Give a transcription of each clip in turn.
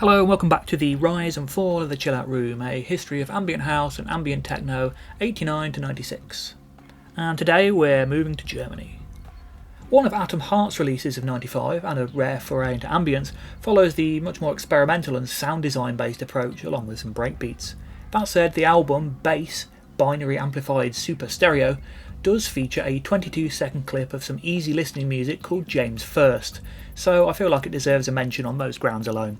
Hello and welcome back to the Rise and Fall of the Chill Out Room, a history of ambient house and ambient techno 89 to 96. And today we're moving to Germany. One of Atom Heart's releases of 95, and a rare foray into ambience, follows the much more experimental and sound design based approach along with some breakbeats. That said, the album, Bass, Binary Amplified Super Stereo, does feature a 22-second clip of some easy listening music called James First, so I feel like it deserves a mention on those grounds alone.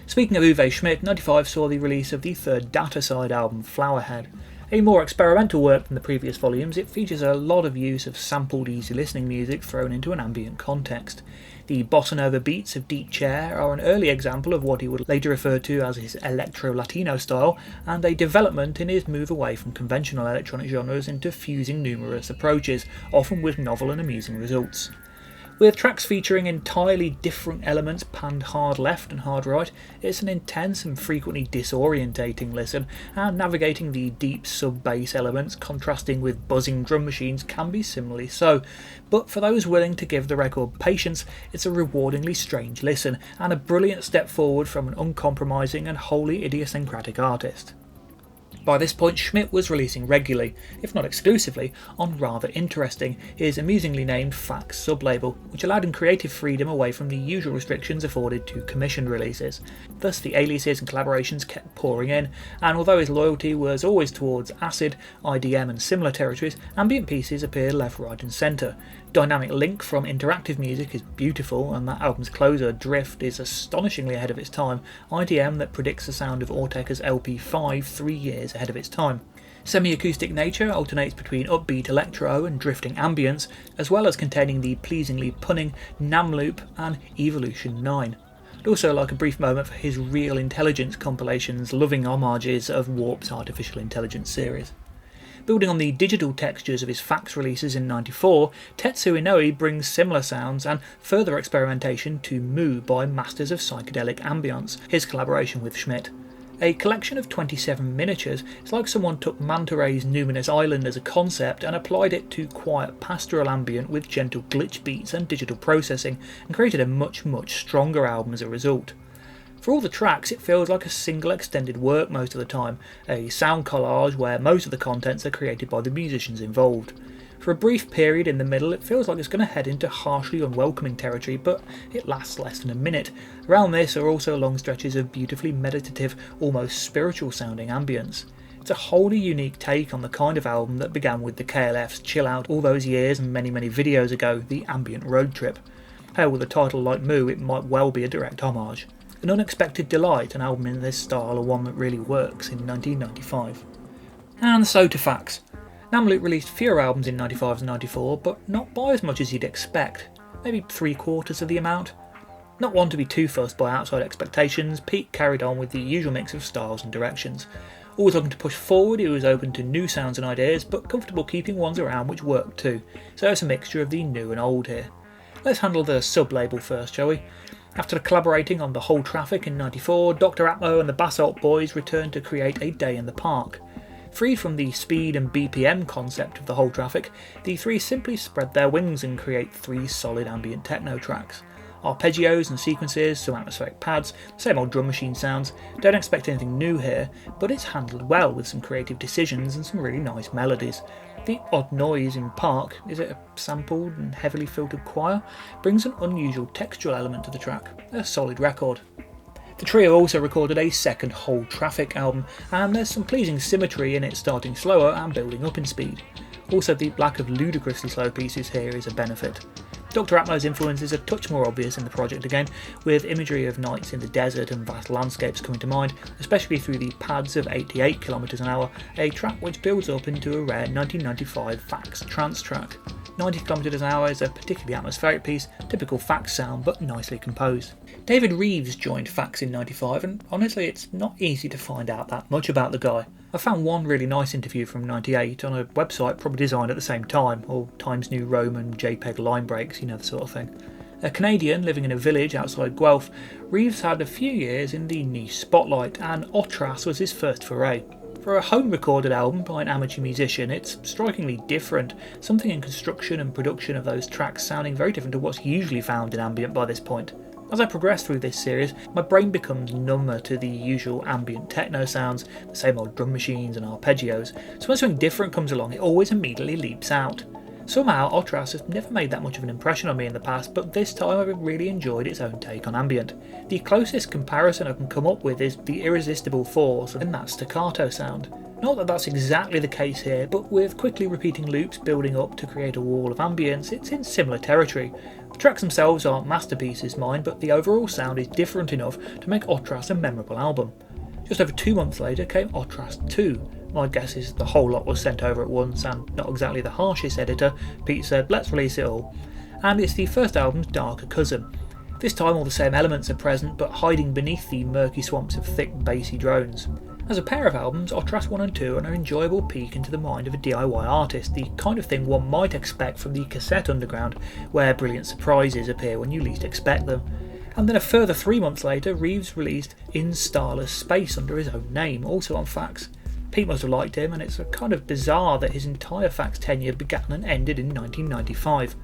Speaking of Uwe Schmidt, 95 saw the release of the third DATacide album, Flowerhead. A more experimental work than the previous volumes, it features a lot of use of sampled easy listening music thrown into an ambient context. The bossa nova beats of Deep Chair are an early example of what he would later refer to as his electro-Latino style, and a development in his move away from conventional electronic genres into fusing numerous approaches, often with novel and amusing results. With tracks featuring entirely different elements panned hard left and hard right, it's an intense and frequently disorientating listen, and navigating the deep sub-bass elements contrasting with buzzing drum machines can be similarly so, but for those willing to give the record patience, it's a rewardingly strange listen, and a brilliant step forward from an uncompromising and wholly idiosyncratic artist. By this point, Schmidt was releasing regularly, if not exclusively, on Rather Interesting, his amusingly named Fax sub-label, which allowed him creative freedom away from the usual restrictions afforded to commissioned releases. Thus the aliases and collaborations kept pouring in, and although his loyalty was always towards acid, IDM and similar territories, ambient pieces appeared left, right and centre. Dynamic Link from interactive music is beautiful, and that album's closer, Drift, is astonishingly ahead of its time, IDM that predicts the sound of Orteka's LP5 3 years ahead of its time. Semiacoustic Nature alternates between upbeat electro and drifting ambience, as well as containing the pleasingly punning Namlook and Evolution 9. I'd also like a brief moment for his Real Intelligence compilations, loving homages of Warp's Artificial Intelligence series. Building on the digital textures of his fax releases in 94, Tetsu Inoue brings similar sounds and further experimentation to Moog by Masters of Psychedelic Ambience, his collaboration with Schmidt. A collection of 27 miniatures is like someone took Manta Ray's Numinous Island as a concept and applied it to quiet pastoral ambient with gentle glitch beats and digital processing, and created a much stronger album as a result. For all the tracks, it feels like a single extended work most of the time, a sound collage where most of the contents are created by the musicians involved. For a brief period in the middle, it feels like it's going to head into harshly unwelcoming territory, but it lasts less than a minute. Around this are also long stretches of beautifully meditative, almost spiritual sounding ambience. It's a wholly unique take on the kind of album that began with the KLF's Chill Out all those years and many videos ago, the Ambient Road Trip. Hell, with a title like Moo, it might well be a direct homage. An unexpected delight, an album in this style, or one that really works, in 1995. And so to Fax. Namlook released fewer albums in 95 and 94, but not by as much as you'd expect. Maybe 3/4 of the amount. Not one to be too fussed by outside expectations, Pete carried on with the usual mix of styles and directions. Always looking to push forward, he was open to new sounds and ideas, but comfortable keeping ones around which worked too, so it's a mixture of the new and old here. Let's handle the sub-label first, shall we? After collaborating on The Whole Traffic in 94, Dr. Atmo and the Basalt Boys returned to create A Day in the Park. Freed from the speed and BPM concept of The Whole Traffic, the three simply spread their wings and create 3 solid ambient techno tracks. Arpeggios and sequences, some atmospheric pads, same old drum machine sounds. Don't expect anything new here, but it's handled well with some creative decisions and some really nice melodies. The odd noise in Park, is it a sampled and heavily filtered choir, brings an unusual textural element to the track, a solid record. The trio also recorded a second Whole Traffic album, and there's some pleasing symmetry in it starting slower and building up in speed. Also, the lack of ludicrously slow pieces here is a benefit. Dr. Atmo's influence is a touch more obvious in the project again, with imagery of nights in the desert and vast landscapes coming to mind, especially through the pads of 88 km an hour, a track which builds up into a rare 1995 Fax trance track. 90 km an hour is a particularly atmospheric piece, typical Fax sound but nicely composed. David Reeves joined Fax in 95, and honestly it's not easy to find out that much about the guy. I found one really nice interview from 98 on a website probably designed at the same time, or Times New Roman, JPEG line breaks, you know, the sort of thing. A Canadian living in a village outside Guelph, Reeves had a few years in the niche spotlight, and Otras was his first foray. For a home-recorded album by an amateur musician, it's strikingly different, something in construction and production of those tracks sounding very different to what's usually found in ambient by this point. As I progress through this series, my brain becomes number to the usual ambient techno sounds, the same old drum machines and arpeggios, so when something different comes along it always immediately leaps out. Somehow Otras has never made that much of an impression on me in the past, but this time I've really enjoyed its own take on ambient. The closest comparison I can come up with is the irresistible force and that staccato sound. Not that that's exactly the case here, but with quickly repeating loops building up to create a wall of ambience, it's in similar territory. The tracks themselves aren't masterpieces, mind, but the overall sound is different enough to make Otras a memorable album. Just over 2 months later came Otras II. My guess is the whole lot was sent over at once, and not exactly the harshest editor, Pete said, let's release it all. And it's the first album's darker cousin. This time all the same elements are present, but hiding beneath the murky swamps of thick bassy drones. As a pair of albums, Otras 1 and 2 are an enjoyable peek into the mind of a DIY artist, the kind of thing one might expect from the cassette underground, where brilliant surprises appear when you least expect them. And then a further 3 months later, Reeves released In Starless Space under his own name, also on Fax. Pete must have liked him, and it's kind of bizarre that his entire Fax tenure began and ended in 1995.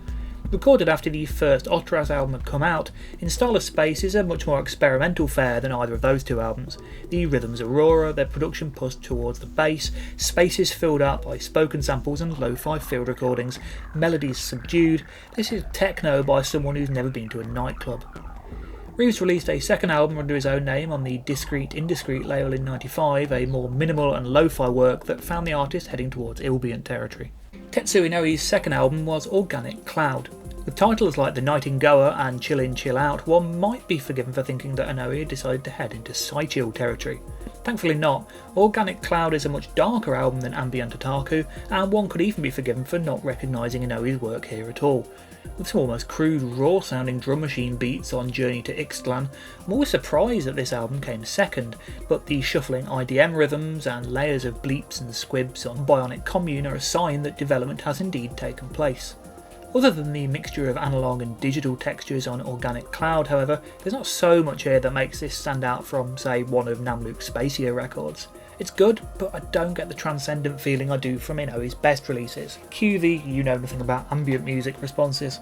Recorded after the first Otras album had come out, In Starless Space is a much more experimental fare than either of those two albums. The rhythms are rawer, their production pushed towards the bass, spaces filled up by spoken samples and lo-fi field recordings, melodies subdued. This is techno by someone who's never been to a nightclub. Reeves released a second album under his own name on the Discreet Indiscreet label in '95, a more minimal and lo-fi work that found the artist heading towards ambient territory. Tetsu Inoue's second album was Organic Cloud. With titles like The Nightingale and Chill In Chill Out, one might be forgiven for thinking that Inoue decided to head into psychill territory. Thankfully not. Organic Cloud is a much darker album than Ambient Otaku, and one could even be forgiven for not recognising Inoue's work here at all. With some almost crude, raw-sounding drum machine beats on Journey to Ixtlan, I'm always surprised that this album came second, but the shuffling IDM rhythms and layers of bleeps and squibs on Bionic Commune are a sign that development has indeed taken place. Other than the mixture of analogue and digital textures on Organic Cloud, however, there's not so much here that makes this stand out from, say, one of Namlook's spacier records. It's good, but I don't get the transcendent feeling I do from Inoue's best releases. Cue the you know nothing about ambient music responses.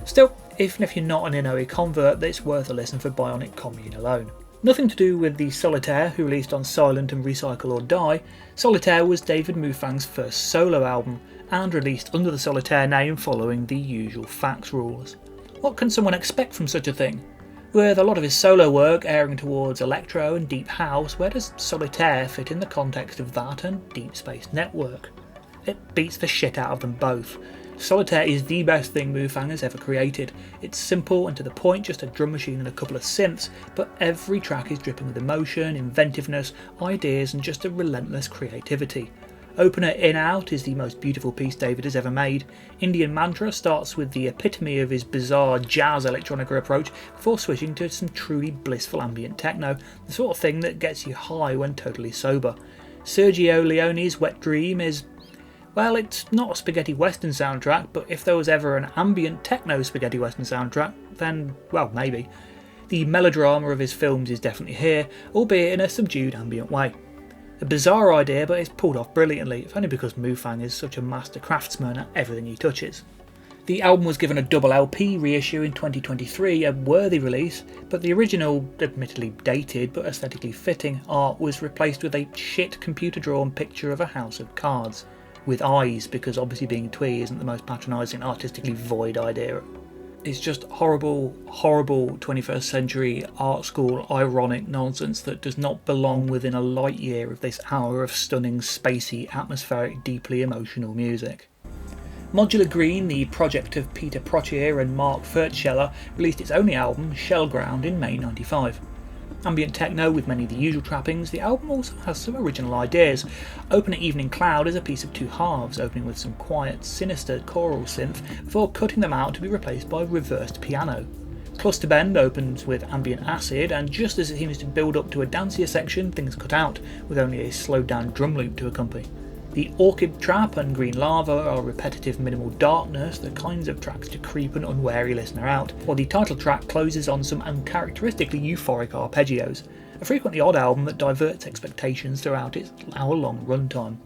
Still, even if you're not an Inoue convert, it's worth a listen for Bionic Commune alone. Nothing to do with the Solitaire, who released on Silent and Recycle or Die. Solitaire was David Mufang's first solo album, and released under the Solitaire name following the usual Fax rules. What can someone expect from such a thing? With a lot of his solo work airing towards electro and deep house, where does Solitaire fit in the context of that and Deep Space Network? It beats the shit out of them both. Solitaire is the best thing Mufang has ever created. It's simple and to the point, just a drum machine and a couple of synths, but every track is dripping with emotion, inventiveness, ideas and just a relentless creativity. Opener In Out is the most beautiful piece David has ever made. Indian Mantra starts with the epitome of his bizarre jazz electronica approach before switching to some truly blissful ambient techno, the sort of thing that gets you high when totally sober. Sergio Leone's Wet Dream is, well, it's not a spaghetti western soundtrack, but if there was ever an ambient techno spaghetti western soundtrack, then, well, maybe. The melodrama of his films is definitely here, albeit in a subdued ambient way. A bizarre idea, but it's pulled off brilliantly, if only because Mufang is such a master craftsman at everything he touches. The album was given a double LP reissue in 2023, a worthy release, but the original, admittedly dated but aesthetically fitting, art was replaced with a shit computer-drawn picture of a house of cards. With eyes, because obviously being twee isn't the most patronising, artistically void idea. It's just horrible, horrible 21st century art school ironic nonsense that does not belong within a light year of this hour of stunning, spacey, atmospheric, deeply emotional music. Modula Green, the project of Peter Prochier and Mark Furtscheller, released its only album, Shellground, in May '95. Ambient techno with many of the usual trappings, the album also has some original ideas. Opener Evening Cloud is a piece of two halves, opening with some quiet, sinister choral synth before cutting them out to be replaced by reversed piano. Cluster Bend opens with ambient acid, and just as it seems to build up to a dancier section, things cut out, with only a slowed down drum loop to accompany. The Orchid Trap and Green Lava are repetitive minimal darkness, the kinds of tracks to creep an unwary listener out, while the title track closes on some uncharacteristically euphoric arpeggios, a frequently odd album that diverts expectations throughout its hour-long runtime.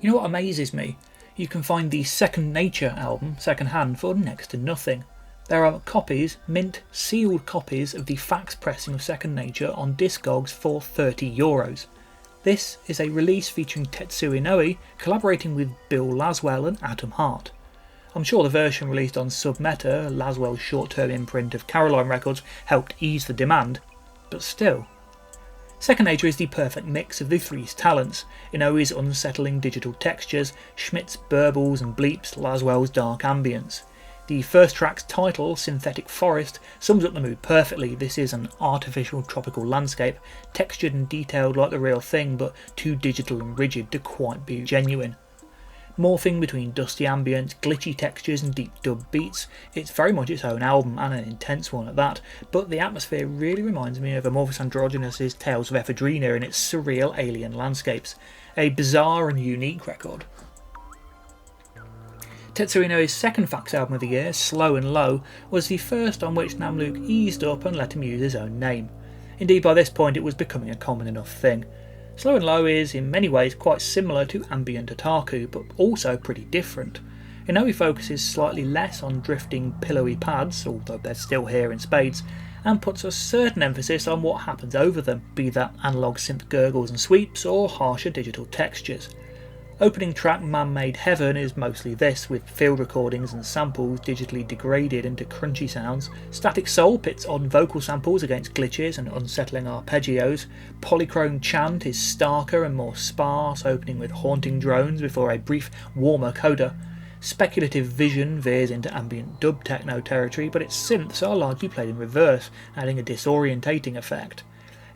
You know what amazes me? You can find the Second Nature album, second hand, for next to nothing. There are copies, mint, sealed copies of the fax pressing of Second Nature on Discogs for €30. This is a release featuring Tetsu Inoue collaborating with Bill Laswell and Atom Heart. I'm sure the version released on Submeta, Laswell's short-term imprint of Caroline Records, helped ease the demand, but still. Second Nature is the perfect mix of the three talents: Inoue's unsettling digital textures, Schmidt's burbles and bleeps, Laswell's dark ambience. The first track's title, Synthetic Forest, sums up the mood perfectly. This is an artificial tropical landscape, textured and detailed like the real thing, but too digital and rigid to quite be genuine. Morphing between dusty ambience, glitchy textures and deep dub beats, it's very much its own album, and an intense one at that, but the atmosphere really reminds me of Amorphous Androgynous' Tales of Ephedrina in its surreal alien landscapes. A bizarre and unique record. Tetsu Inoue's second fax album of the year, Slow and Low, was the first on which Namlook eased up and let him use his own name. Indeed, by this point it was becoming a common enough thing. Slow and Low is in many ways quite similar to Ambient Otaku, but also pretty different. Inoue focuses slightly less on drifting pillowy pads, although they're still here in spades, and puts a certain emphasis on what happens over them, be that analogue synth gurgles and sweeps or harsher digital textures. Opening track Man-Made Heaven is mostly this, with field recordings and samples digitally degraded into crunchy sounds. Static Soul pits odd vocal samples against glitches and unsettling arpeggios. Polychrome Chant is starker and more sparse, opening with haunting drones before a brief, warmer coda. Speculative Vision veers into ambient dub techno territory, but its synths are largely played in reverse, adding a disorientating effect.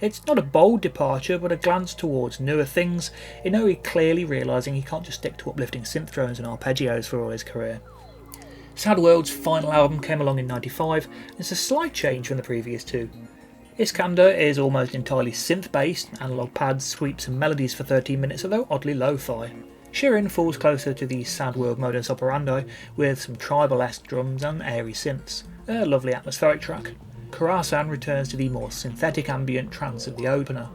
It's not a bold departure, but a glance towards newer things, Inoue clearly realising he can't just stick to uplifting synth drones and arpeggios for all his career. Sad World's final album came along in '95, and it's a slight change from the previous two. Iskander is almost entirely synth-based, analogue pads, sweeps and melodies for 13 minutes, although oddly lo-fi. Shirin falls closer to the Sad World modus operandi, with some tribal-esque drums and airy synths. A lovely atmospheric track. Kurasan returns to the more synthetic ambient trance of the opener.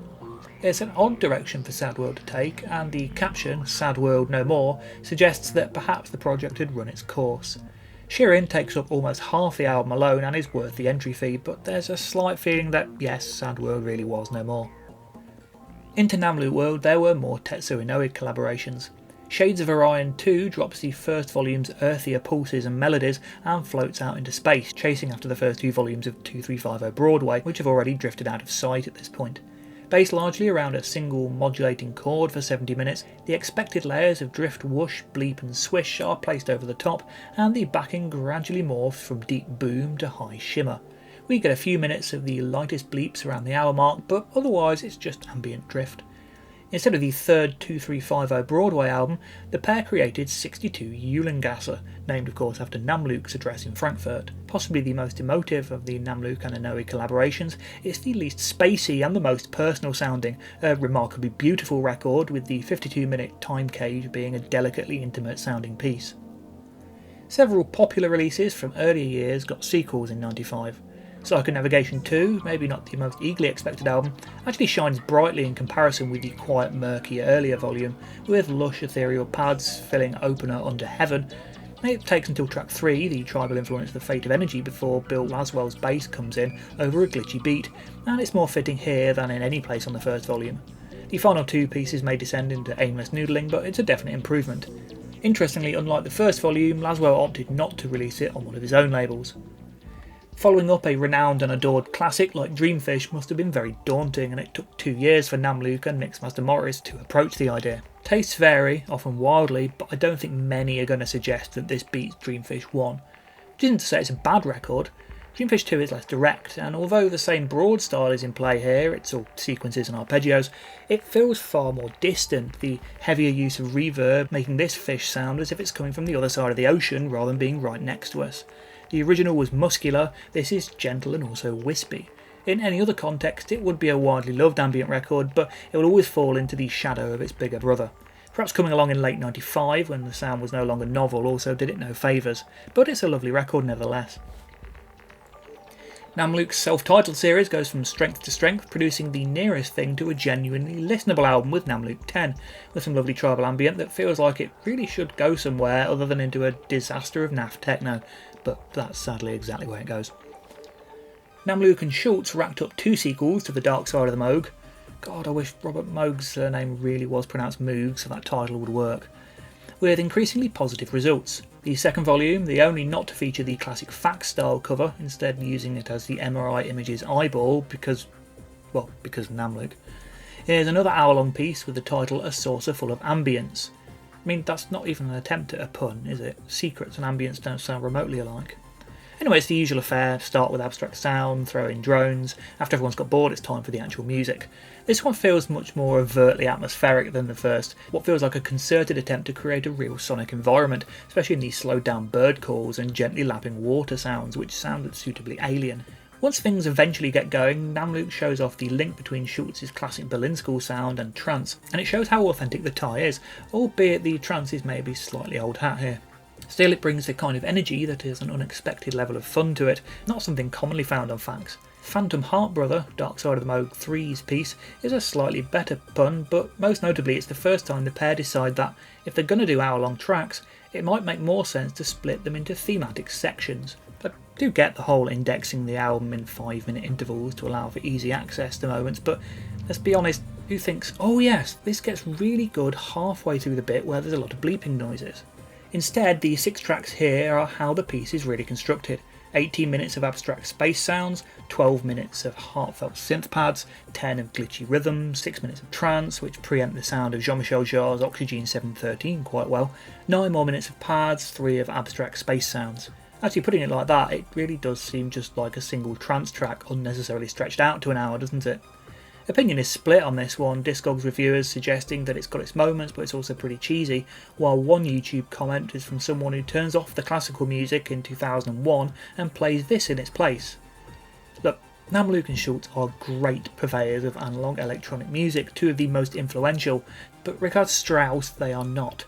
It's an odd direction for Sad World to take, and the caption, Sad World No More, suggests that perhaps the project had run its course. Shirin takes up almost half the album alone and is worth the entry fee, but there's a slight feeling that, yes, Sad World really was no more. Into Namlook World there were more Tetsu Inoue collaborations. Shades of Orion 2 drops the first volume's earthier pulses and melodies and floats out into space, chasing after the first two volumes of 2350 Broadway, which have already drifted out of sight at this point. Based largely around a single modulating chord for 70 minutes, the expected layers of drift, whoosh, bleep and swish are placed over the top, and the backing gradually morphs from deep boom to high shimmer. We get a few minutes of the lightest bleeps around the hour mark, but otherwise it's just ambient drift. Instead of the third 2350 Broadway album, the pair created 62 Eulengasse, named of course after Namlook's address in Frankfurt. Possibly the most emotive of the Namlook and Inoue collaborations, it's the least spacey and the most personal sounding, a remarkably beautiful record, with the 52-minute time cage being a delicately intimate sounding piece. Several popular releases from earlier years got sequels in '95. Psychonavigation 2, maybe not the most eagerly expected album, actually shines brightly in comparison with the quiet, murky earlier volume, with lush ethereal pads filling opener Under Heaven. It takes until track 3, the tribal influence of the Fate of Energy, before Bill Laswell's bass comes in over a glitchy beat, and it's more fitting here than in any place on the first volume. The final two pieces may descend into aimless noodling, but it's a definite improvement. Interestingly, unlike the first volume, Laswell opted not to release it on one of his own labels. Following up a renowned and adored classic like Dreamfish must have been very daunting, and it took 2 years for Namlook and Mixmaster Morris to approach the idea. Tastes vary, often wildly, but I don't think many are going to suggest that this beats Dreamfish 1. Which isn't to say it's a bad record. Dreamfish 2 is less direct, and although the same broad style is in play here, it's all sequences and arpeggios, it feels far more distant, the heavier use of reverb making this fish sound as if it's coming from the other side of the ocean rather than being right next to us. The original was muscular, this is gentle and also wispy. In any other context it would be a widely loved ambient record, but it will always fall into the shadow of its bigger brother. Perhaps coming along in late '95 when the sound was no longer novel also did it no favours, but it's a lovely record nevertheless. Namlook's self-titled series goes from strength to strength, producing the nearest thing to a genuinely listenable album with Namlook X, with some lovely tribal ambient that feels like it really should go somewhere other than into a disaster of naff techno, but that's sadly exactly where it goes. Namlook and Schultz racked up 2 sequels to The Dark Side of the Moog. God, I wish Robert Moog's surname really was pronounced Moog so that title would work. With increasingly positive results. The second volume, the only not to feature the classic fax style cover, instead using it as the MRI Images eyeball because Namlook, is another hour-long piece with the title A Saucer Full of Ambience. I mean, that's not even an attempt at a pun, is it? Secrets and ambience don't sound remotely alike. Anyway, it's the usual affair. Start with abstract sound, throw in drones. After everyone's got bored, it's time for the actual music. This one feels much more overtly atmospheric than the first, what feels like a concerted attempt to create a real sonic environment, especially in these slowed down bird calls and gently lapping water sounds, which sounded suitably alien. Once things eventually get going, Namlook shows off the link between Schultz's classic Berlin School sound and trance, and it shows how authentic the tie is, albeit the trance is maybe slightly old hat here. Still, it brings the kind of energy that is an unexpected level of fun to it, not something commonly found on fax. Phantom Heart Brother, Dark Side of the Moog 3's piece, is a slightly better pun, but most notably it's the first time the pair decide that if they're going to do hour-long tracks, it might make more sense to split them into thematic sections. I do get the whole indexing the album in 5-minute intervals to allow for easy access to moments, but let's be honest, who thinks, oh yes, this gets really good halfway through the bit where there's a lot of bleeping noises? Instead, the 6 tracks here are how the piece is really constructed. 18 minutes of abstract space sounds, 12 minutes of heartfelt synth pads, 10 of glitchy rhythm, 6 minutes of trance, which preempt the sound of Jean-Michel Jarre's Oxygen 713 quite well, 9 more minutes of pads, 3 of abstract space sounds. Actually, putting it like that, it really does seem just like a single trance track, unnecessarily stretched out to an hour, doesn't it? Opinion is split on this one, Discogs reviewers suggesting that it's got its moments but it's also pretty cheesy, while one YouTube comment is from someone who turns off the classical music in 2001 and plays this in its place. Look, Namlook and Schultz are great purveyors of analog electronic music, 2 of the most influential, but regards Strauss they are not.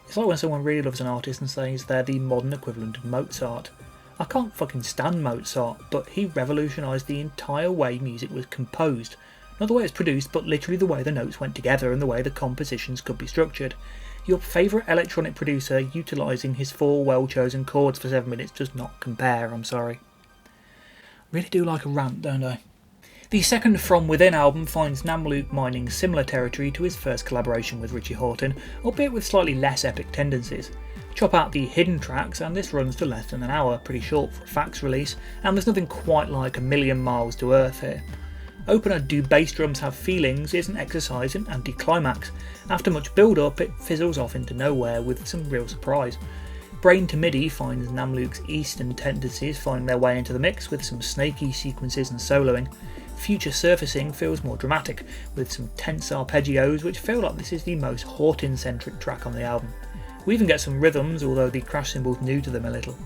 It's like when someone really loves an artist and says they're the modern equivalent of Mozart. I can't fucking stand Mozart, but he revolutionised the entire way music was composed. Not the way it's produced, but literally the way the notes went together and the way the compositions could be structured. Your favourite electronic producer utilising his 4 well-chosen chords for 7 minutes does not compare, I'm sorry. Really do like a rant, don't I? The second From Within album finds Namlook mining similar territory to his first collaboration with Richie Hawtin, albeit with slightly less epic tendencies. Chop out the hidden tracks and this runs to less than an hour, pretty short for a fax release, and there's nothing quite like A Million Miles to Earth here. Opener Do Bass Drums Have Feelings is an exercise in anticlimax. After much build-up, it fizzles off into nowhere with some real surprise. Brain to MIDI finds Namlook's Eastern tendencies find their way into the mix with some snaky sequences and soloing. Future Surfacing feels more dramatic, with some tense arpeggios which feel like this is the most Hawtin-centric track on the album. We even get some rhythms, although the crash cymbal's new to them a little.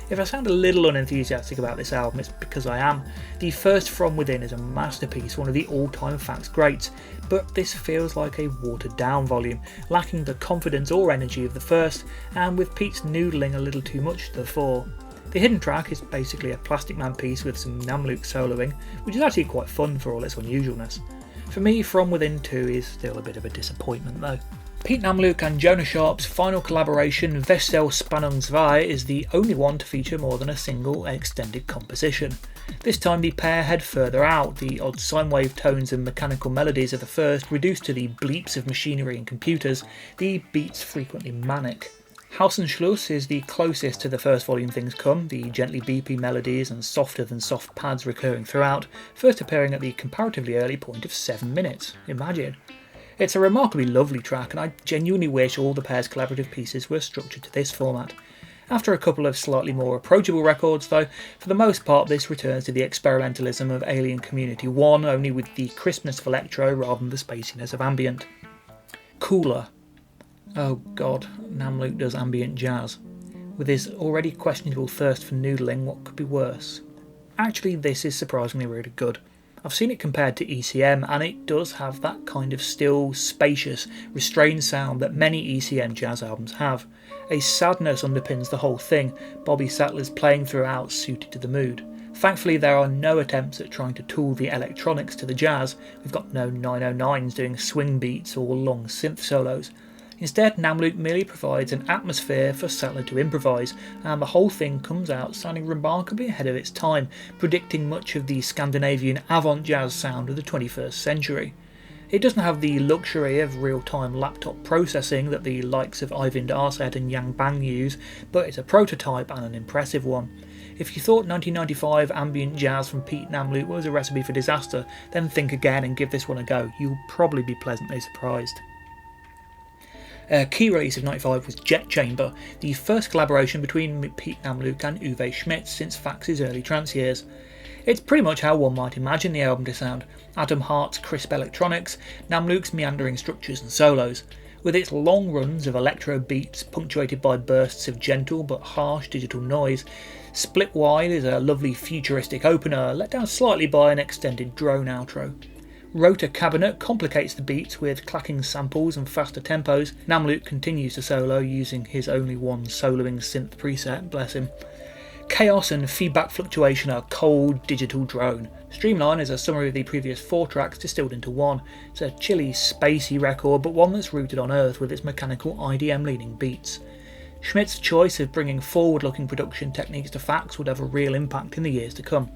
If I sound a little unenthusiastic about this album, it's because I am. The first From Within is a masterpiece, one of the all-time fax greats, but this feels like a watered-down volume, lacking the confidence or energy of the first, and with Pete's noodling a little too much to the fore. The hidden track is basically a Plastic Man piece with some Namlook soloing, which is actually quite fun for all its unusualness. For me, From Within 2 is still a bit of a disappointment though. Pete Namlook and Jonah Sharp's final collaboration, Wechselspannung 2, is the only one to feature more than a single extended composition. This time the pair head further out, the odd sine wave tones and mechanical melodies of the first reduced to the bleeps of machinery and computers, the beats frequently manic. Hausenschluss is the closest to the first volume things come, the gently beepy melodies and softer than soft pads recurring throughout, first appearing at the comparatively early point of 7 minutes. Imagine. It's a remarkably lovely track, and I genuinely wish all the pair's collaborative pieces were structured to this format. After a couple of slightly more approachable records though, for the most part this returns to the experimentalism of Alien Community 1, only with the crispness of electro rather than the spaciness of ambient. Kooler. Oh god, Namlook does ambient jazz. With his already questionable thirst for noodling, what could be worse? Actually, this is surprisingly really good. I've seen it compared to ECM, and it does have that kind of still, spacious, restrained sound that many ECM jazz albums have. A sadness underpins the whole thing, Bobby Sattler's playing throughout suited to the mood. Thankfully there are no attempts at trying to tool the electronics to the jazz. We've got no 909s doing swing beats or long synth solos. Instead, Namlook merely provides an atmosphere for Sattler to improvise, and the whole thing comes out sounding remarkably ahead of its time, predicting much of the Scandinavian avant-jazz sound of the 21st century. It doesn't have the luxury of real-time laptop processing that the likes of Eivind Arset and Yang Bang use, but it's a prototype and an impressive one. If you thought 1995 ambient jazz from Pete Namlook was a recipe for disaster, then think again and give this one a go. You'll probably be pleasantly surprised. A key release of 95 was Jet Chamber, the first collaboration between Pete Namlook and Uwe Schmidt since Fax's early trance years. It's pretty much how one might imagine the album to sound: Adam Hart's crisp electronics, Namlook's meandering structures and solos, with its long runs of electro beats punctuated by bursts of gentle but harsh digital noise. Split wide is a lovely futuristic opener, let down slightly by an extended drone outro. Rotor Cabinet complicates the beats with clacking samples and faster tempos. Namlook continues to solo using his only one soloing synth preset, bless him. Chaos and Feedback Fluctuation are cold digital drone. Streamline is a summary of the previous 4 tracks distilled into one. It's a chilly, spacey record, but one that's rooted on earth with its mechanical IDM leaning beats. Schmidt's choice of bringing forward-looking production techniques to Fax would have a real impact in the years to come.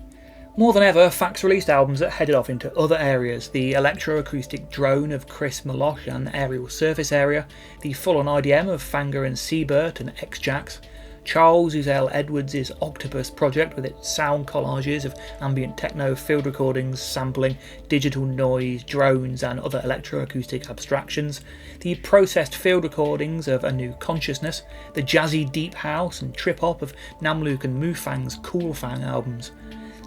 More than ever, Fax released albums that headed off into other areas: the electroacoustic drone of Chris Maloche and Aerial Surface Area, the full-on IDM of Fanger and Siebert and X-Jax, Charles Uzel Edwards' Octopus project with its sound collages of ambient techno, field recordings, sampling, digital noise, drones and other electroacoustic abstractions, the processed field recordings of A New Consciousness, the jazzy deep house and trip-hop of Namlook and Mufang's Cool Fang albums.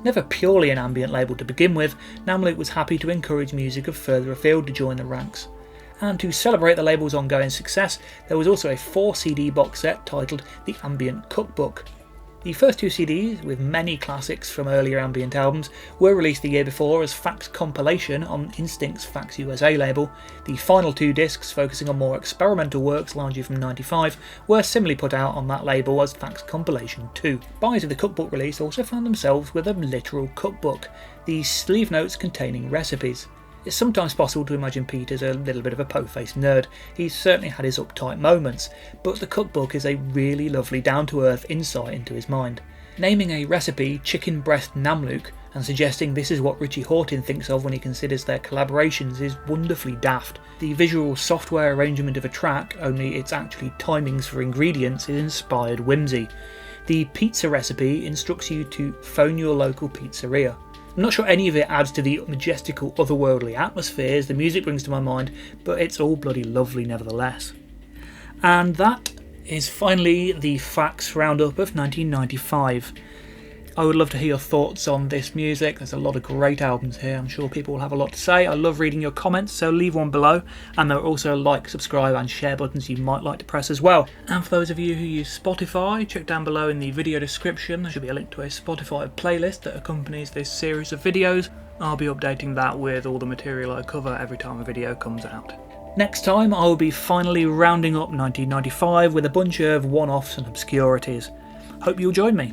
Never purely an ambient label to begin with, Namlook was happy to encourage music of further afield to join the ranks. And to celebrate the label's ongoing success, there was also a 4 CD box set titled The Ambient Cookbook. The first 2 CDs, with many classics from earlier ambient albums, were released the year before as Fax Compilation on Instinct's Fax USA label. The final 2 discs, focusing on more experimental works largely from 95, were similarly put out on that label as Fax Compilation 2. Buyers of the cookbook release also found themselves with a literal cookbook, the sleeve notes containing recipes. It's sometimes possible to imagine Pete as a little bit of a po-faced nerd. He's certainly had his uptight moments, but the cookbook is a really lovely down-to-earth insight into his mind. Naming a recipe Chicken Breast Namlook and suggesting this is what Richie Hawtin thinks of when he considers their collaborations is wonderfully daft. The visual software arrangement of a track, only it's actually timings for ingredients, is inspired whimsy. The pizza recipe instructs you to phone your local pizzeria. I'm not sure any of it adds to the majestical otherworldly atmospheres the music brings to my mind, but it's all bloody lovely nevertheless. And that is finally the Fax Roundup of 1995. I would love to hear your thoughts on this music. There's a lot of great albums here. I'm sure people will have a lot to say. I love reading your comments, so leave one below. And there are also like, subscribe and share buttons you might like to press as well. And for those of you who use Spotify, check down below in the video description. There should be a link to a Spotify playlist that accompanies this series of videos. I'll be updating that with all the material I cover every time a video comes out. Next time I will be finally rounding up 1995 with a bunch of one-offs and obscurities. Hope you'll join me.